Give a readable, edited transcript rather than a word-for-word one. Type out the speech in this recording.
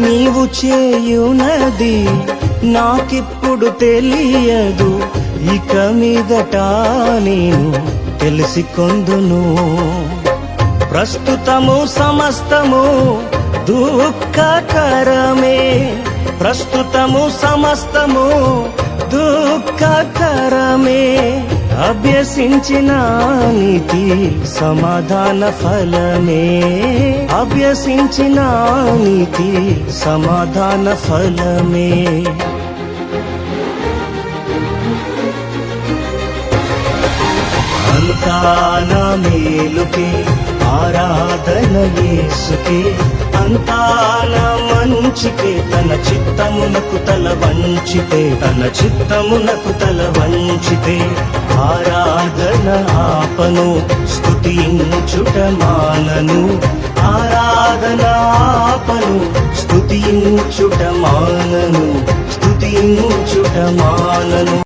నీవు చేయునది నాకిప్పుడు తెలియదు, ఇక మీదట నేను తెలిసికొందును. ప్రస్తుతము సమస్తము దుఃఖకరమే, ప్రస్తుతము సమస్తము దుఃఖకరమే. అభ్యసించిన నీతి సమాధాన ఫలమే, అభ్యసించిన నీతి సమాధాన ఫలమే. అంతా నా మేలుకే ఆరాధన యేసుకే, అంతా నా మంచికే. తన చిత్తమునకు తల వంచితే, తన చిత్తమునకు తల వంచితే ఆరాధన ఆపను, స్తుతించుట మానను. ఆరాధన ఆపను, స్తుతించుట మానను, స్తుతించుట మానను.